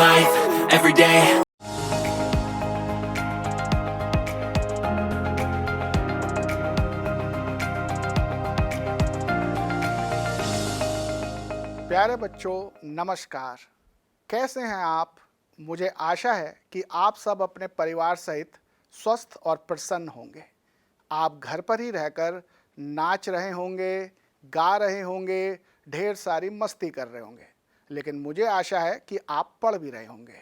life, every day. प्यारे बच्चों नमस्कार। कैसे हैं आप? मुझे आशा है कि आप सब अपने परिवार सहित स्वस्थ और प्रसन्न होंगे। आप घर पर ही रहकर नाच रहे होंगे, गा रहे होंगे, ढेर सारी मस्ती कर रहे होंगे, लेकिन मुझे आशा है कि आप पढ़ भी रहे होंगे।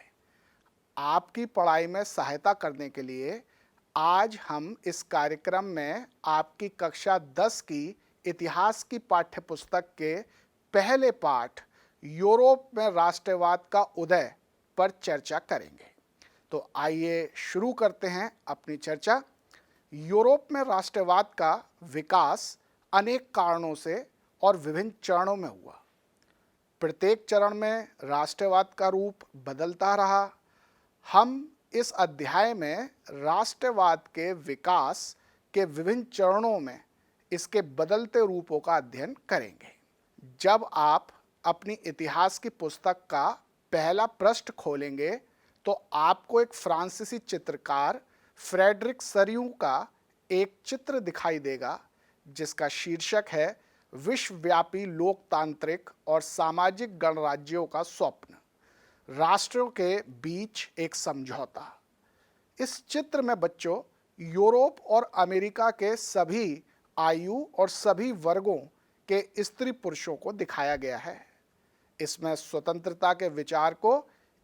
आपकी पढ़ाई में सहायता करने के लिए आज हम इस कार्यक्रम में आपकी कक्षा 10 की इतिहास की पाठ्यपुस्तक के पहले पाठ यूरोप में राष्ट्रवाद का उदय पर चर्चा करेंगे। तो आइए शुरू करते हैं अपनी चर्चा। यूरोप में राष्ट्रवाद का विकास अनेक कारणों से और विभिन्न चरणों में हुआ। प्रत्येक चरण में राष्ट्रवाद का रूप बदलता रहा। हम इस अध्याय में राष्ट्रवाद के विकास के विभिन्न चरणों में इसके बदलते रूपों का अध्ययन करेंगे। जब आप अपनी इतिहास की पुस्तक का पहला पृष्ठ खोलेंगे तो आपको एक फ्रांसीसी चित्रकार फ्रेडरिक सरियू का एक चित्र दिखाई देगा जिसका शीर्षक है विश्वव्यापी लोकतांत्रिक और सामाजिक गणराज्यों का स्वप्न, राष्ट्रों के बीच एक समझौता। इस चित्र में बच्चों यूरोप और अमेरिका के सभी आयु और सभी वर्गों के स्त्री पुरुषों को दिखाया गया है। इसमें स्वतंत्रता के विचार को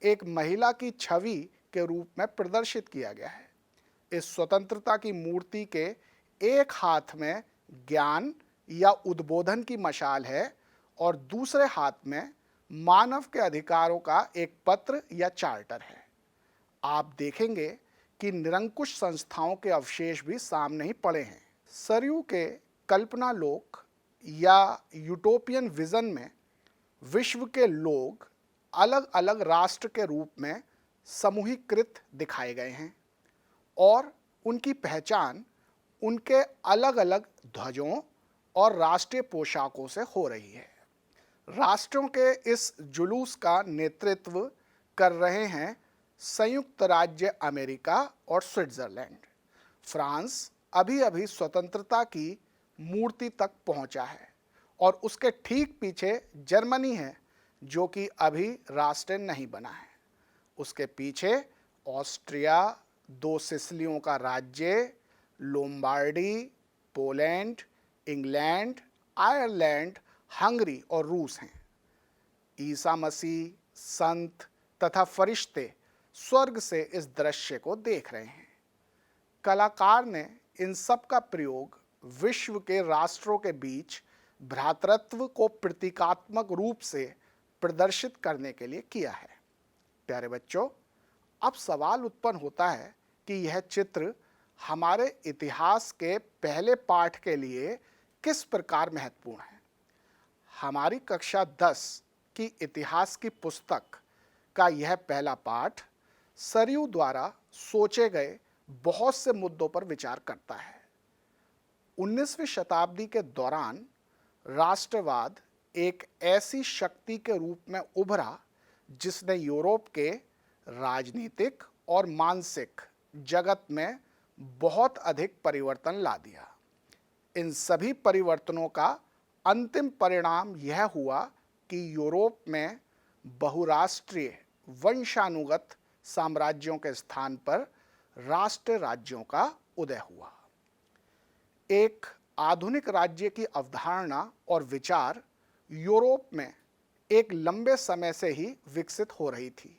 एक महिला की छवि के रूप में प्रदर्शित किया गया है। इस स्वतंत्रता की मूर्ति के एक हाथ में ज्ञान या उद्बोधन की मशाल है और दूसरे हाथ में मानव के अधिकारों का एक पत्र या चार्टर है। आप देखेंगे कि निरंकुश संस्थाओं के अवशेष भी सामने ही पड़े हैं। सरयू के कल्पना लोक या यूटोपियन विजन में विश्व के लोग अलग अलग राष्ट्र के रूप में समूहीकृत दिखाए गए हैं और उनकी पहचान उनके अलग अलग ध्वजों और राष्ट्रीय पोशाकों से हो रही है। राष्ट्रों के इस जुलूस का नेतृत्व कर रहे हैं संयुक्त राज्य अमेरिका और स्विट्जरलैंड। फ्रांस अभी अभी स्वतंत्रता की मूर्ति तक पहुंचा है और उसके ठीक पीछे जर्मनी है जो कि अभी राष्ट्र नहीं बना है। उसके पीछे ऑस्ट्रिया, दो सिसिलियों का राज्य, Lombardy, Poland, England, Ireland, Hungary और रूस हैं। ईसा मसीह, संत तथा फरिश्ते स्वर्ग से इस दृश्य को देख रहे हैं। कलाकार ने इन सब का प्रयोग विश्व के राष्ट्रों के बीच भ्रातृत्व को प्रतीकात्मक रूप से प्रदर्शित करने के लिए किया है। प्यारे बच्चों, अब सवाल उत्पन्न होता है कि यह चित्र हमारे इतिहास के पहले पाठ के लिए किस प्रकार महत्वपूर्ण है। हमारी कक्षा 10 की इतिहास की पुस्तक का यह पहला पाठ सरयू द्वारा सोचे गए बहुत से मुद्दों पर विचार करता है। 19वीं शताब्दी के दौरान राष्ट्रवाद एक ऐसी शक्ति के रूप में उभरा जिसने यूरोप के राजनीतिक और मानसिक जगत में बहुत अधिक परिवर्तन ला दिया। इन सभी परिवर्तनों का अंतिम परिणाम यह हुआ कि यूरोप में बहुराष्ट्रीय वंशानुगत साम्राज्यों के स्थान पर राष्ट्र राज्यों का उदय हुआ। एक आधुनिक राज्य की अवधारणा और विचार यूरोप में एक लंबे समय से ही विकसित हो रही थी।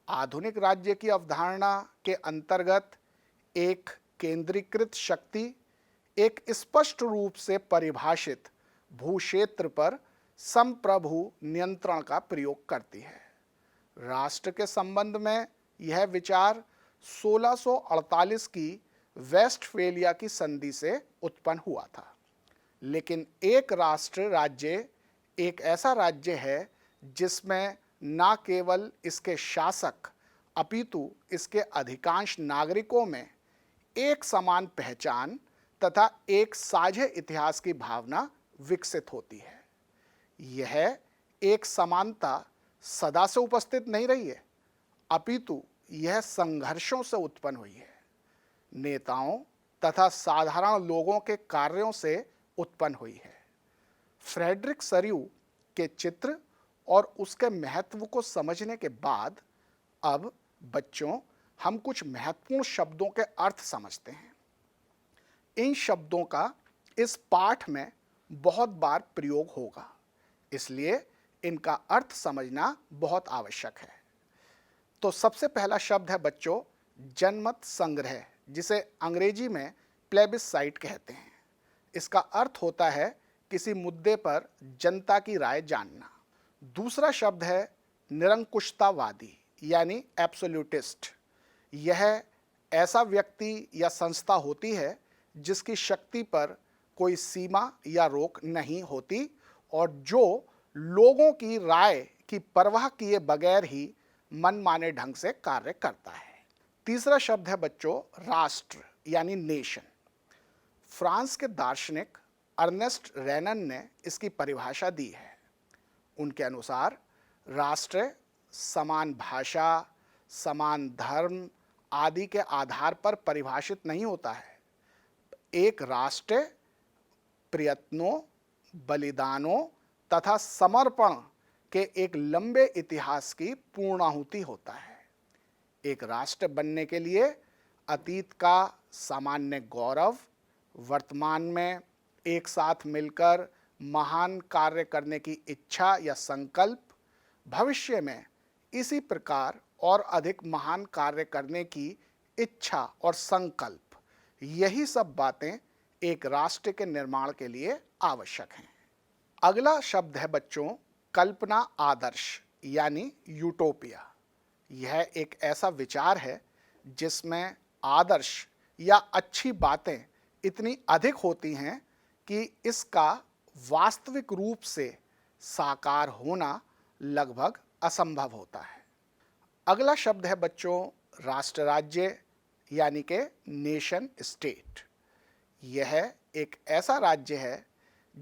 आधुनिक राज्य की अवधारणा के अंतर्गत एक केंद्रीकृत शक्ति एक स्पष्ट रूप से परिभाषित भूक्षेत्र पर संप्रभु नियंत्रण का प्रयोग करती है। राष्ट्र के संबंध में यह विचार 1648 की वेस्टफेलिया की संधि से उत्पन्न हुआ था। लेकिन एक राष्ट्र राज्य एक ऐसा राज्य है जिसमें न केवल इसके शासक अपितु इसके अधिकांश नागरिकों में एक समान पहचान तथा एक साझे इतिहास की भावना विकसित होती है। यह एक समानता सदा से उपस्थित नहीं रही है, अपितु यह संघर्षों से उत्पन्न हुई है, नेताओं तथा साधारण लोगों के कार्यों से उत्पन्न हुई है। फ्रेडरिक सरियू के चित्र और उसके महत्व को समझने के बाद अब बच्चों हम कुछ महत्वपूर्ण शब्दों के अर्थ समझते हैं। इन शब्दों का इस पाठ में बहुत बार प्रयोग होगा, इसलिए इनका अर्थ समझना बहुत आवश्यक है। तो सबसे पहला शब्द है बच्चों जनमत संग्रह, जिसे अंग्रेजी में प्लेबिससाइट कहते हैं। इसका अर्थ होता है किसी मुद्दे पर जनता की राय जानना। दूसरा शब्द है निरंकुशतावादी यानी एब्सोल्यूटिस्ट। यह ऐसा व्यक्ति या संस्था होती है जिसकी शक्ति पर कोई सीमा या रोक नहीं होती और जो लोगों की राय की परवाह किए बगैर ही मनमाने ढंग से कार्य करता है। तीसरा शब्द है बच्चों राष्ट्र यानी नेशन। फ्रांस के दार्शनिक अर्नेस्ट रेनन ने इसकी परिभाषा दी है। उनके अनुसार राष्ट्र समान भाषा, समान धर्म आदि के आधार पर परिभाषित नहीं होता है। एक राष्ट्र प्रयत्नों, बलिदानों तथा समर्पण के एक लंबे इतिहास की पूर्णाहुति होता है। एक राष्ट्र बनने के लिए अतीत का सामान्य गौरव, वर्तमान में एक साथ मिलकर महान कार्य करने की इच्छा या संकल्प, भविष्य में इसी प्रकार और अधिक महान कार्य करने की इच्छा और संकल्प, यही सब बातें एक राष्ट्र के निर्माण के लिए आवश्यक हैं। अगला शब्द है बच्चों कल्पना आदर्श यानी यूटोपिया। यह एक ऐसा विचार है जिसमें आदर्श या अच्छी बातें इतनी अधिक होती हैं कि इसका वास्तविक रूप से साकार होना लगभग असंभव होता है। अगला शब्द है बच्चों राष्ट्र राज्य यानी के नेशन स्टेट। यह एक ऐसा राज्य है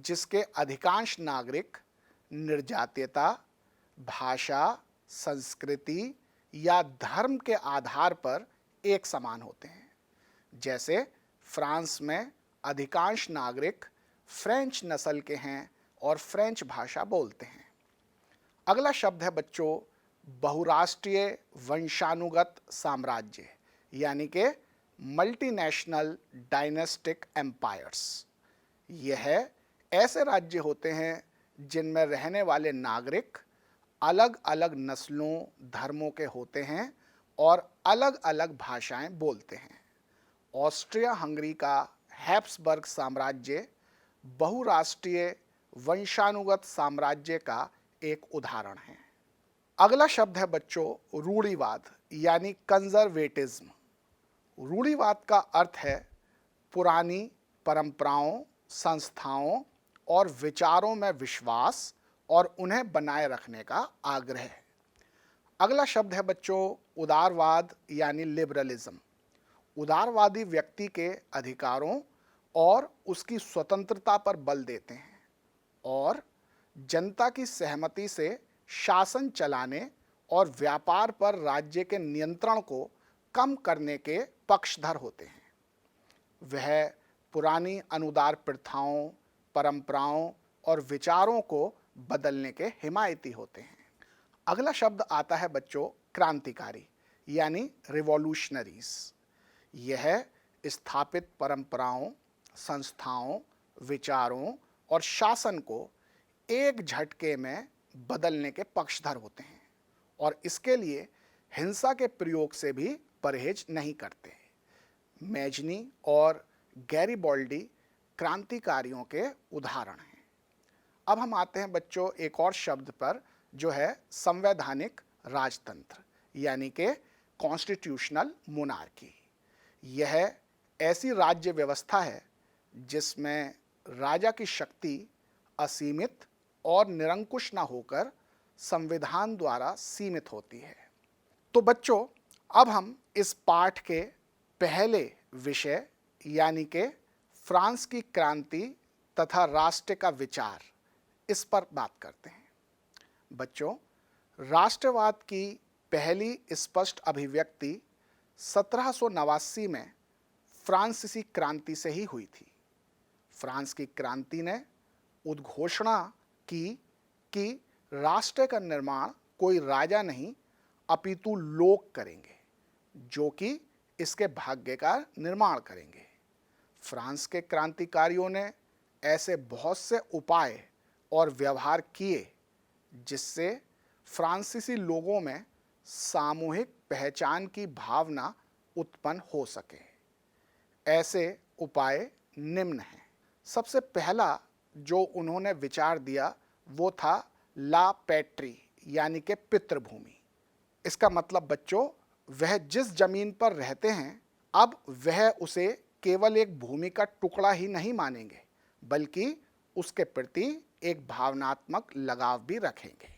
जिसके अधिकांश नागरिक निर्जातीयता, भाषा, संस्कृति या धर्म के आधार पर एक समान होते हैं। जैसे फ्रांस में अधिकांश नागरिक फ्रेंच नस्ल के हैं और फ्रेंच भाषा बोलते हैं। अगला शब्द है बच्चों बहुराष्ट्रीय वंशानुगत साम्राज्य यानी के मल्टीनेशनल डायनेस्टिक एम्पायर्स। यह ऐसे राज्य होते हैं जिनमें रहने वाले नागरिक अलग अलग नस्लों, धर्मों के होते हैं और अलग अलग भाषाएं बोलते हैं। ऑस्ट्रिया हंगरी का हैब्सबर्ग साम्राज्य बहुराष्ट्रीय वंशानुगत साम्राज्य का एक उदाहरण है। अगला शब्द है बच्चों रूढ़िवाद यानी कंजर्वेटिज्म। रूढ़िवाद का अर्थ है पुरानी परंपराओं, संस्थाओं और विचारों में विश्वास और उन्हें बनाए रखने का आग्रह। अगला शब्द है बच्चों उदारवाद यानी लिबरलिज्म। उदारवादी व्यक्ति के अधिकारों और उसकी स्वतंत्रता पर बल देते हैं और जनता की सहमति से शासन चलाने और व्यापार पर राज्य के नियंत्रण को कम करने के पक्षधर होते हैं। वह पुरानी अनुदार प्रथाओं, परंपराओं और विचारों को बदलने के हिमायती होते हैं। अगला शब्द आता है बच्चों क्रांतिकारी यानी रिवॉल्यूशनरीज। यह स्थापित परंपराओं, संस्थाओं, विचारों और शासन को एक झटके में बदलने के पक्षधर होते हैं और इसके लिए हिंसा के प्रयोग से भी परहेज नहीं करते। मैजनी और गैरिबॉल्डी क्रांतिकारियों के उदाहरण हैं। अब हम आते हैं बच्चों एक और शब्द पर जो है संवैधानिक राजतंत्र यानी कि कॉन्स्टिट्यूशनल मोनार्की। यह ऐसी राज्य व्यवस्था है जिसमें राजा की शक्ति असीमित और निरंकुश न होकर संविधान द्वारा सीमित होती है। तो बच्चों अब हम इस पाठ के पहले विषय यानी कि फ्रांस की क्रांति तथा राष्ट्र का विचार, इस पर बात करते हैं। बच्चों राष्ट्रवाद की पहली स्पष्ट अभिव्यक्ति 1789 में फ्रांसीसी क्रांति से ही हुई थी। फ्रांस की क्रांति ने उद्घोषणा की कि राष्ट्र का निर्माण कोई राजा नहीं अपितु लोग करेंगे, जो कि इसके भाग्य का निर्माण करेंगे। फ्रांस के क्रांतिकारियों ने ऐसे बहुत से उपाय और व्यवहार किए जिससे फ्रांसीसी लोगों में सामूहिक पहचान की भावना उत्पन्न हो सके। ऐसे उपाय निम्न हैं। सबसे पहला जो उन्होंने विचार दिया वो था ला पैट्री, यानी कि पितृभूमि। इसका मतलब बच्चों, वह जिस जमीन पर रहते हैं अब वह उसे केवल एक भूमि का टुकड़ा ही नहीं मानेंगे, बल्कि उसके प्रति एक भावनात्मक लगाव भी रखेंगे।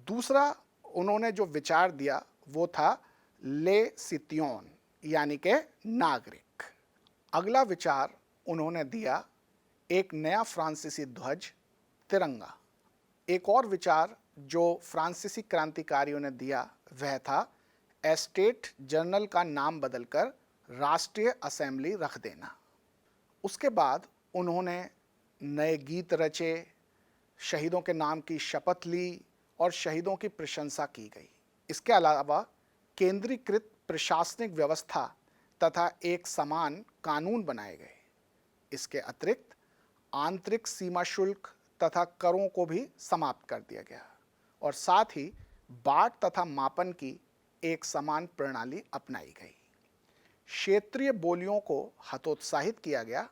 दूसरा उन्होंने जो विचार दिया वो था ले सितियोन, यानी कि नागरिक। अगला विचार उन्होंने दिया एक नया फ्रांसीसी ध्वज, तिरंगा। एक और विचार जो फ्रांसीसी क्रांतिकारियों ने दिया वह था एस्टेट जनरल का नाम बदलकर राष्ट्रीय असेंबली रख देना। उसके बाद उन्होंने नए गीत रचे, शहीदों के नाम की शपथ ली और शहीदों की प्रशंसा की गई। इसके अलावा केंद्रीकृत प्रशासनिक व्यवस्था तथा एक समान कानून बनाए गए। इसके अतिरिक्त आंतरिक सीमा शुल्क तथा करों को भी समाप्त कर दिया गया और साथ ही बाट तथा मापन की एक समान प्रणाली अपनाई गई। क्षेत्रीय बोलियों को हतोत्साहित किया गया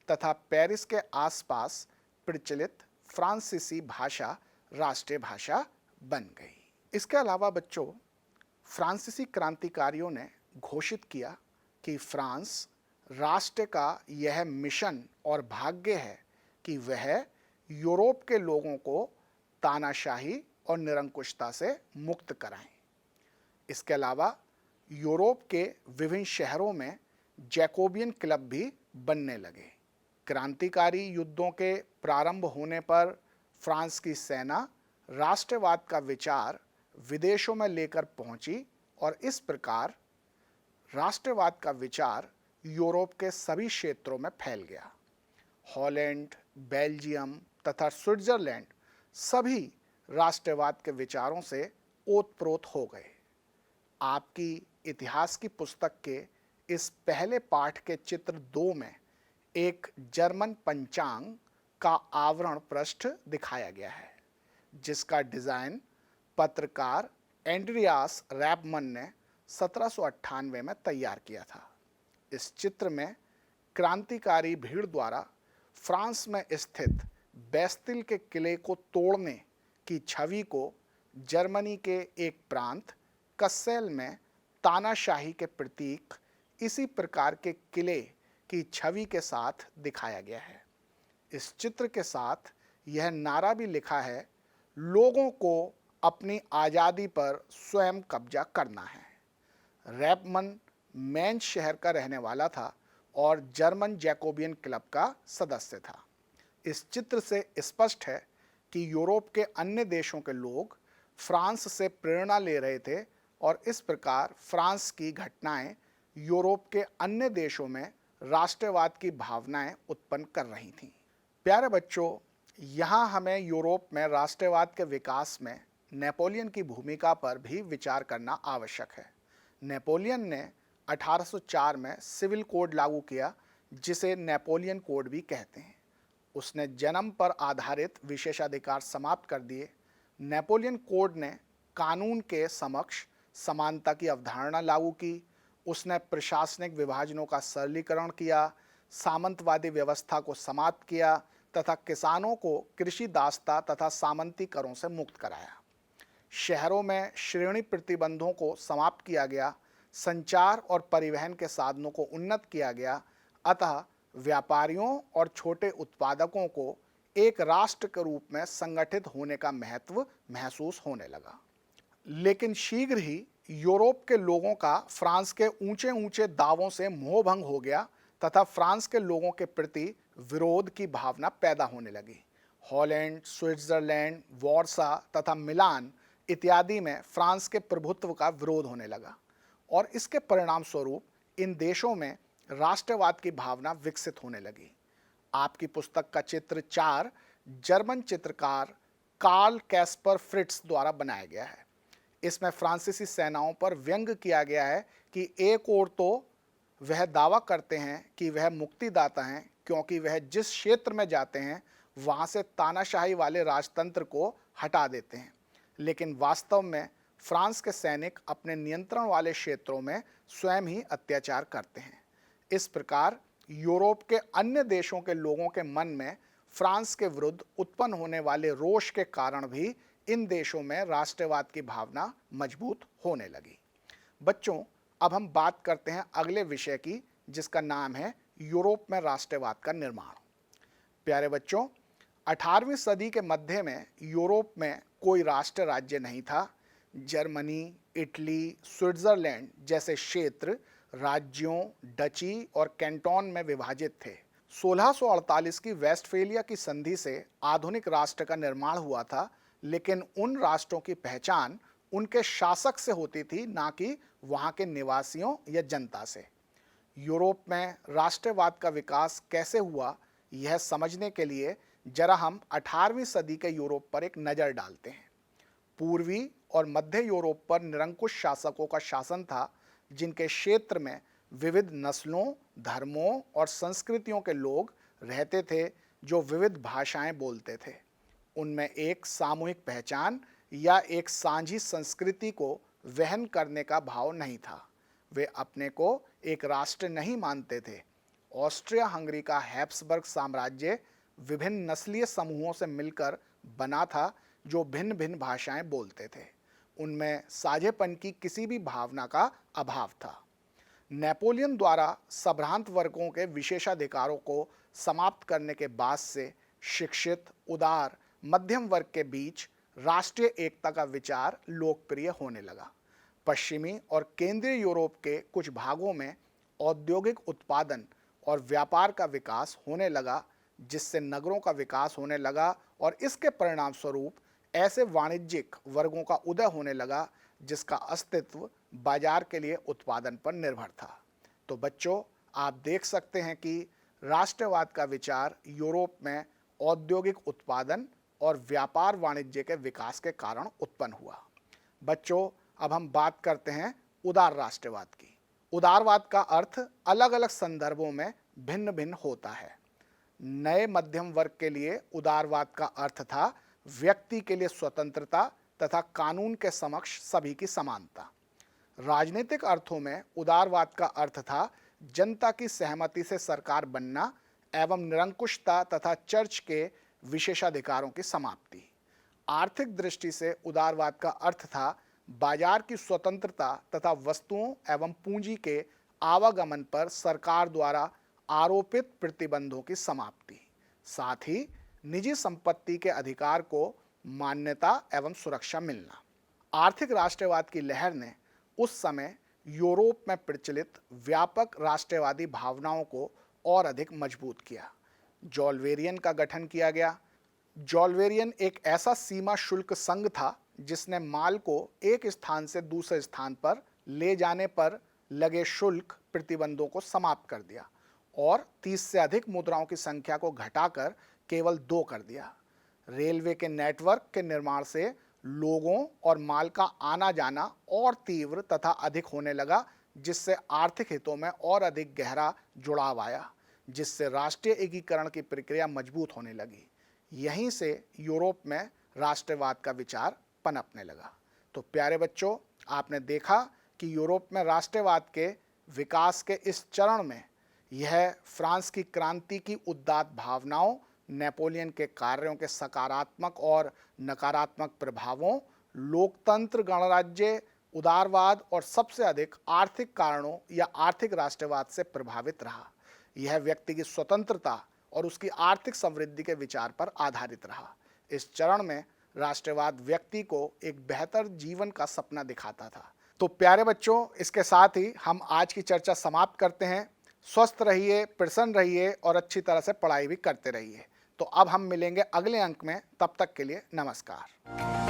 तथा पेरिस के आसपास प्रचलित फ्रांसीसी भाषा राष्ट्रीय भाषा बन गई। इसके अलावा बच्चों, फ्रांसीसी क्रांतिकारियों ने घोषित किया कि फ्रांस राष्ट्र का यह मिशन और भाग्य है कि वह यूरोप के लोगों को तानाशाही और निरंकुशता से मुक्त कराएं। इसके अलावा यूरोप के विभिन्न शहरों में जैकोबियन क्लब भी बनने लगे। क्रांतिकारी युद्धों के प्रारंभ होने पर फ्रांस की सेना राष्ट्रवाद का विचार विदेशों में लेकर पहुंची और इस प्रकार राष्ट्रवाद का विचार यूरोप के सभी क्षेत्रों में फैल गया। हॉलैंड, बेल्जियम तथा स्विट्जरलैंड सभी राष्ट्रवाद के विचारों से ओतप्रोत हो गए। आपकी इतिहास की पुस्तक के इस पहले पाठ के चित्र 2 में एक जर्मन पंचांग का आवरण पृष्ठ दिखाया गया है, जिसका डिज़ाइन पत्रकार एंड्रियास रैपमन ने 1798 में तैयार किया था। इस चित्र में क्रांतिकारी भीड़ द्वारा फ्रांस में स्थित बेस्तिल के किले को तोड़ने की छवि को जर्मनी के एक प्रांत कस्सेल में तानाशाही के प्रतीक इसी प्रकार के किले की छवि के साथ दिखाया गया है। इस चित्र के साथ यह नारा भी लिखा है, लोगों को अपनी आज़ादी पर स्वयं कब्जा करना है। रैपमन मेंज शहर का रहने वाला था और जर्मन जैकोबियन क्लब का सदस्य था। इस चित्र से स्पष्ट है कि यूरोप के अन्य देशों के लोग फ्रांस से प्रेरणा ले रहे थे और इस प्रकार फ्रांस की घटनाएं यूरोप के अन्य देशों में राष्ट्रवाद की भावनाएं उत्पन्न कर रही थीं। प्यारे बच्चों, यहाँ हमें यूरोप में राष्ट्रवाद के विकास में नेपोलियन की भूमिका पर भी विचार करना आवश्यक है। नेपोलियन ने 1804 में सिविल कोड लागू किया, जिसे नेपोलियन कोड भी कहते हैं। उसने जन्म पर आधारित विशेषाधिकार समाप्त कर दिए। नेपोलियन कोड ने कानून के समक्ष समानता की अवधारणा लागू की। उसने प्रशासनिक विभाजनों का सरलीकरण किया, सामंतवादी व्यवस्था को समाप्त किया तथा किसानों को कृषि दासता तथा सामंती करों से मुक्त कराया। शहरों में श्रेणी प्रतिबंधों को समाप्त किया गया, संचार और परिवहन के साधनों को उन्नत किया गया। अतः व्यापारियों और छोटे उत्पादकों को एक राष्ट्र के रूप में संगठित होने का महत्व महसूस होने लगा। लेकिन शीघ्र ही यूरोप के लोगों का फ्रांस के ऊंचे ऊंचे दावों से मोहभंग हो गया तथा फ्रांस के लोगों के प्रति विरोध की भावना पैदा होने लगी। हॉलैंड, स्विट्जरलैंड, वार्सा तथा मिलान इत्यादि में फ्रांस के प्रभुत्व का विरोध होने लगा और इसके परिणाम स्वरूप इन देशों में राष्ट्रवाद की भावना विकसित होने लगी। आपकी पुस्तक का चित्र 4 जर्मन चित्रकार कार्ल कैस्पर फ्रिट्ज द्वारा बनाया गया है। इसमें फ्रांसीसी सेनाओं पर व्यंग किया गया है कि एक ओर तो वह दावा करते हैं कि वह मुक्तिदाता हैं क्योंकि वह जिस क्षेत्र में जाते हैं वहाँ से तानाशाही वाले राजतंत्र को हटा देते हैं, लेकिन वास्तव में फ्रांस के सैनिक अपने नियंत्रण वाले क्षेत्रों में स्वयं ही अत्याचार करते हैं। इस प्रकार यूरोप के अन्य देशों के लोगों के मन में फ्रांस के विरुद्ध उत्पन्न होने वाले रोष के कारण भी इन देशों में राष्ट्रवाद की भावना मजबूत होने लगी। बच्चों, अब हम बात करते हैं अगले विषय की, जिसका नाम है यूरोप में राष्ट्रवाद का निर्माण। प्यारे बच्चों, 18वीं सदी के मध्य में यूरोप में कोई राष्ट्र राज्य नहीं था। जर्मनी, इटली, स्विट्जरलैंड जैसे क्षेत्र राज्यों, डची और कैंटोन में विभाजित थे। 1648 की वेस्टफेलिया की संधि से आधुनिक राष्ट्र का निर्माण हुआ था, लेकिन उन राष्ट्रों की पहचान उनके शासक से होती थी, ना कि वहाँ के निवासियों या जनता से। यूरोप में राष्ट्रवाद का विकास कैसे हुआ, यह समझने के लिए जरा हम 18वीं सदी के यूरोप पर एक नज़र डालते हैं। पूर्वी और मध्य यूरोप पर निरंकुश शासकों का शासन था, जिनके क्षेत्र में विविध नस्लों, धर्मों और संस्कृतियों के लोग रहते थे जो विविध भाषाएं बोलते थे। उनमें एक सामूहिक पहचान या एक साझी संस्कृति को वहन करने का भाव नहीं था। वे अपने को एक राष्ट्र नहीं मानते थे। ऑस्ट्रिया हंगरी का हैब्सबर्ग साम्राज्य विभिन्न नस्लीय समूहों से मिलकर बना था जो भिन्न भिन्न भाषाएं बोलते थे। उनमें साझेपन की किसी भी भावना का अभाव था। नेपोलियन द्वारा संभ्रांत वर्गों के विशेषाधिकारों को समाप्त करने के बाद से शिक्षित, उदार, मध्यम वर्ग के बीच राष्ट्रीय एकता का विचार लोकप्रिय होने लगा। पश्चिमी और केंद्रीय यूरोप के कुछ भागों में औद्योगिक उत्पादन और व्यापार का विकास होने लगा, जिससे नगरों का विकास होने लगा और इसके परिणाम स्वरूप ऐसे वाणिज्यिक वर्गों का उदय होने लगा जिसका अस्तित्व बाजार के लिए उत्पादन पर निर्भर था। तो बच्चों, आप देख सकते हैं कि राष्ट्रवाद का विचार यूरोप में औद्योगिक उत्पादन और व्यापार वाणिज्य के विकास के कारण उत्पन्न हुआ। बच्चों, अब हम बात करते हैं उदार राष्ट्रवाद की। उदारवाद का अर्थ अलग अलग संदर्भों में भिन्न भिन्न होता है। नए मध्यम वर्ग के लिए उदारवाद का अर्थ था व्यक्ति के लिए स्वतंत्रता तथा कानून के समक्ष सभी की समानता। राजनीतिक अर्थों में उदारवाद का अर्थ था जनता की सहमति से सरकार बनना एवं निरंकुशता तथा चर्च के विशेषाधिकारों की समाप्ति। आर्थिक दृष्टि से उदारवाद का अर्थ था बाजार की स्वतंत्रता तथा वस्तुओं एवं पूंजी के आवागमन पर सरकार द्वारा आरोपित प्रतिबंधों की समाप्ति, साथ ही निजी संपत्ति के अधिकार को मान्यता एवं सुरक्षा मिलना। आर्थिक राष्ट्रवाद की लहर ने उस समय यूरोप में प्रचलित व्यापक राष्ट्रवादी भावनाओं को और अधिक मजबूत किया। जॉल्वेरियन का गठन किया गया। जॉल्वेरियन एक ऐसा सीमा शुल्क संघ था जिसने माल को एक स्थान से दूसरे स्थान पर ले जाने पर लगे शुल्क प्रतिबंधों को समाप्त कर दिया और 30 से अधिक मुद्राओं की संख्या को घटाकर केवल 2 कर दिया। रेलवे के नेटवर्क के निर्माण से लोगों और माल का आना जाना और तीव्र तथा अधिक होने लगा, जिससे आर्थिक हितों में और अधिक गहरा जुड़ाव आया, जिससे राष्ट्रीय एकीकरण की प्रक्रिया मजबूत होने लगी। यहीं से यूरोप में राष्ट्रवाद का विचार पनपने लगा। तो प्यारे बच्चों, आपने देखा कि यूरोप में राष्ट्रवाद के विकास के इस चरण में यह फ्रांस की क्रांति की उदात्त भावनाओं, नेपोलियन के कार्यों के सकारात्मक और नकारात्मक प्रभावों, लोकतंत्र, गणराज्य, उदारवाद और सबसे अधिक आर्थिक कारणों या आर्थिक राष्ट्रवाद से प्रभावित रहा। यह व्यक्ति की स्वतंत्रता और उसकी आर्थिक समृद्धि के विचार पर आधारित रहा। इस चरण में राष्ट्रवाद व्यक्ति को एक बेहतर जीवन का सपना दिखाता था। तो प्यारे बच्चों, इसके साथ ही हम आज की चर्चा समाप्त करते हैं। स्वस्थ रहिए, प्रसन्न रहिए और अच्छी तरह से पढ़ाई भी करते रहिए। तो अब हम मिलेंगे अगले अंक में। तब तक के लिए नमस्कार।